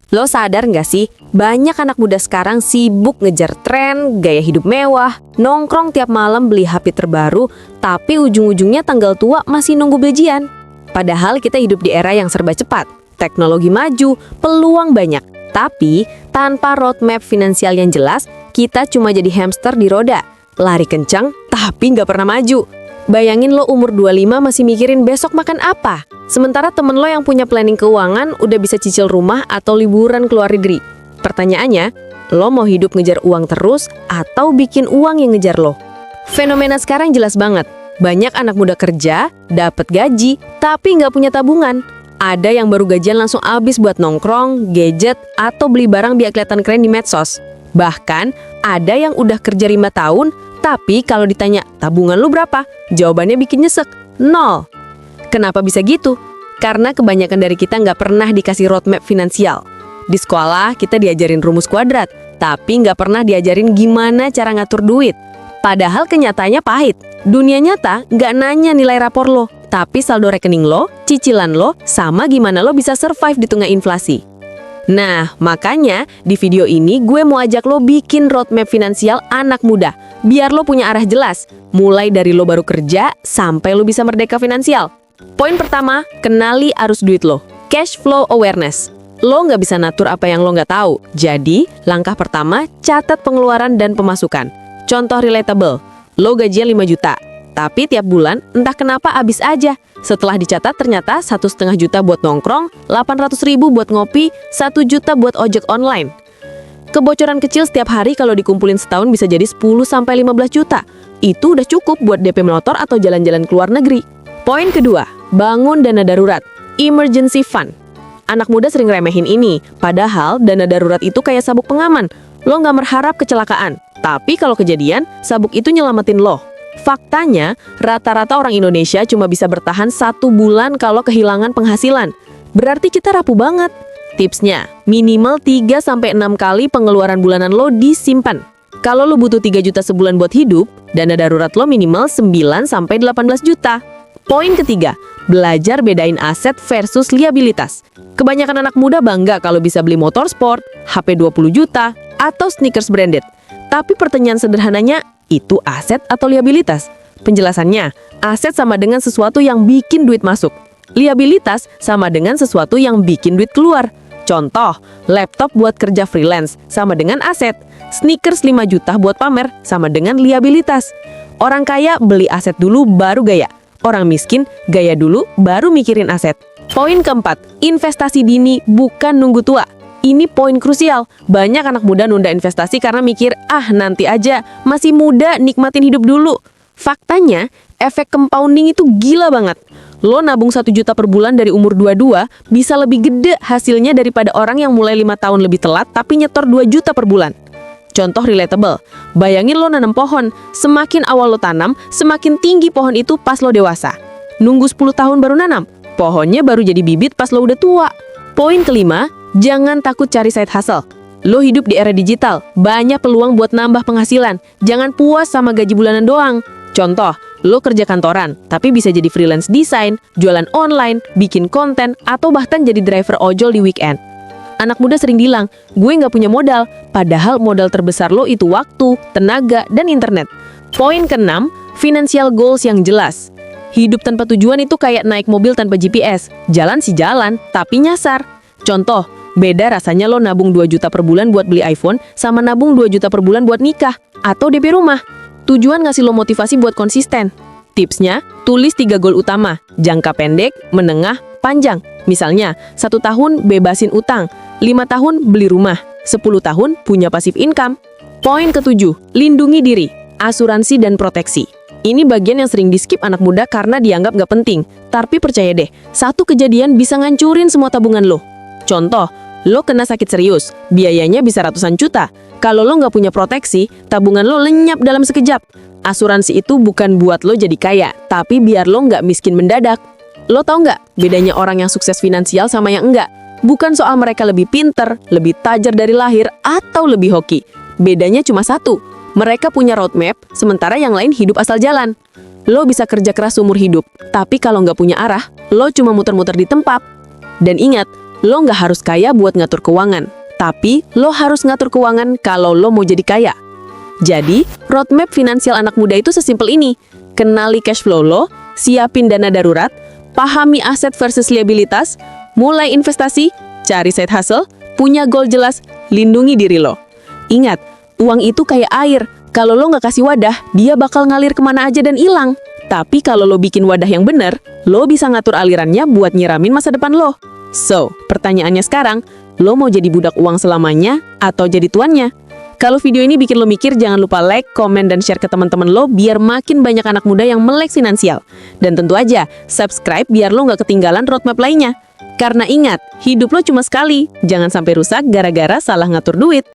Lo sadar nggak sih, banyak anak muda sekarang sibuk ngejar tren, gaya hidup mewah, nongkrong tiap malam beli HP terbaru, tapi ujung-ujungnya tanggal tua masih nunggu gajian. Padahal kita hidup di era yang serba cepat, teknologi maju, peluang banyak. Tapi tanpa roadmap finansial yang jelas, kita cuma jadi hamster di roda. Lari kencang, tapi nggak pernah maju. Bayangin lo umur 25 masih mikirin besok makan apa. Sementara temen lo yang punya planning keuangan udah bisa cicil rumah atau liburan ke luar negeri. Pertanyaannya, lo mau hidup ngejar uang terus atau bikin uang yang ngejar lo? Fenomena sekarang jelas banget. Banyak anak muda kerja, dapat gaji, tapi nggak punya tabungan. Ada yang baru gajian langsung habis buat nongkrong, gadget, atau beli barang biar kelihatan keren di medsos. Bahkan, ada yang udah kerja 5 tahun, tapi kalau ditanya, tabungan lu berapa? Jawabannya bikin nyesek, 0. Kenapa bisa gitu? Karena kebanyakan dari kita nggak pernah dikasih roadmap finansial. Di sekolah, kita diajarin rumus kuadrat, tapi nggak pernah diajarin gimana cara ngatur duit. Padahal kenyataannya pahit. Dunia nyata nggak nanya nilai rapor lo, tapi saldo rekening lo, cicilan lo, sama gimana lo bisa survive di tengah inflasi. Nah, makanya di video ini gue mau ajak lo bikin roadmap finansial anak muda, biar lo punya arah jelas, mulai dari lo baru kerja sampai lo bisa merdeka finansial. Poin pertama, kenali arus duit lo. Cash flow awareness. Lo nggak bisa natur apa yang lo nggak tahu. Jadi, langkah pertama, catat pengeluaran dan pemasukan. Contoh relatable, lo gajian 5 juta. Tapi tiap bulan, entah kenapa habis aja. Setelah dicatat ternyata 1,5 juta buat nongkrong, 800.000 buat ngopi, 1 juta buat ojek online. Kebocoran kecil setiap hari kalau dikumpulin setahun bisa jadi 10-15 juta. Itu udah cukup buat DP motor atau jalan-jalan ke luar negeri. Poin kedua, bangun dana darurat, emergency fund. Anak muda sering remehin ini, padahal dana darurat itu kayak sabuk pengaman. Lo nggak berharap kecelakaan, tapi kalau kejadian, sabuk itu nyelamatin lo. Faktanya, rata-rata orang Indonesia cuma bisa bertahan 1 bulan kalau kehilangan penghasilan. Berarti kita rapuh banget. Tipsnya, minimal 3-6 kali pengeluaran bulanan lo disimpan. Kalau lo butuh 3 juta sebulan buat hidup, dana darurat lo minimal 9-18 juta. Poin ketiga, belajar bedain aset versus liabilitas. Kebanyakan anak muda bangga kalau bisa beli motor sport, HP 20 juta, atau sneakers branded. Tapi pertanyaan sederhananya, itu aset atau liabilitas? Penjelasannya, aset sama dengan sesuatu yang bikin duit masuk. Liabilitas sama dengan sesuatu yang bikin duit keluar. Contoh, laptop buat kerja freelance sama dengan aset. Sneakers 5 juta buat pamer sama dengan liabilitas. Orang kaya beli aset dulu baru gaya. Orang miskin gaya dulu baru mikirin aset. Poin keempat, investasi dini bukan nunggu tua. Ini poin krusial. Banyak anak muda nunda investasi karena mikir, nanti aja, masih muda, nikmatin hidup dulu. Faktanya, efek compounding itu gila banget. Lo nabung 1 juta per bulan dari umur 22, bisa lebih gede hasilnya daripada orang yang mulai 5 tahun lebih telat tapi nyetor 2 juta per bulan. Contoh relatable, bayangin lo nanam pohon, semakin awal lo tanam, semakin tinggi pohon itu pas lo dewasa. Nunggu 10 tahun baru nanam, pohonnya baru jadi bibit pas lo udah tua. Poin kelima, jangan takut cari side hustle. Lo hidup di era digital, banyak peluang buat nambah penghasilan. Jangan puas sama gaji bulanan doang. Contoh, lo kerja kantoran, tapi bisa jadi freelance desain, jualan online, bikin konten, atau bahkan jadi driver ojol di weekend. Anak muda sering bilang, gue nggak punya modal, padahal modal terbesar lo itu waktu, tenaga, dan internet. Poin keenam, financial goals yang jelas. Hidup tanpa tujuan itu kayak naik mobil tanpa GPS. Jalan sih jalan, tapi nyasar. Contoh, beda rasanya lo nabung 2 juta per bulan buat beli iPhone sama nabung 2 juta per bulan buat nikah atau DP rumah. Tujuan ngasih lo motivasi buat konsisten. Tipsnya, tulis 3 goal utama, jangka pendek, menengah, panjang. Misalnya, 1 tahun bebasin utang, 5 tahun beli rumah, 10 tahun punya pasif income. Poin ketujuh, lindungi diri, asuransi dan proteksi. Ini bagian yang sering di-skip anak muda karena dianggap nggak penting. Tapi percaya deh, satu kejadian bisa ngancurin semua tabungan lo. Contoh, lo kena sakit serius, biayanya bisa ratusan juta. Kalau lo nggak punya proteksi, tabungan lo lenyap dalam sekejap. Asuransi itu bukan buat lo jadi kaya, tapi biar lo nggak miskin mendadak. Lo tau nggak bedanya orang yang sukses finansial sama yang enggak? Bukan soal mereka lebih pinter, lebih tajir dari lahir, atau lebih hoki. Bedanya cuma satu, mereka punya roadmap, sementara yang lain hidup asal jalan. Lo bisa kerja keras seumur hidup, tapi kalau nggak punya arah, lo cuma muter-muter di tempat. Dan ingat, lo nggak harus kaya buat ngatur keuangan. Tapi lo harus ngatur keuangan kalau lo mau jadi kaya. Jadi, roadmap finansial anak muda itu sesimpel ini. Kenali cash flow lo, siapin dana darurat, pahami aset versus liabilitas, mulai investasi, cari side hustle, punya goal jelas, lindungi diri lo. Ingat, uang itu kayak air. Kalau lo nggak kasih wadah, dia bakal ngalir kemana aja dan hilang. Tapi kalau lo bikin wadah yang bener, lo bisa ngatur alirannya buat nyiramin masa depan lo. So, pertanyaannya sekarang, lo mau jadi budak uang selamanya atau jadi tuannya? Kalau video ini bikin lo mikir, jangan lupa like, komen, dan share ke teman-teman lo biar makin banyak anak muda yang melek finansial. Dan tentu aja, subscribe biar lo nggak ketinggalan roadmap lainnya. Karena ingat, hidup lo cuma sekali, jangan sampai rusak gara-gara salah ngatur duit.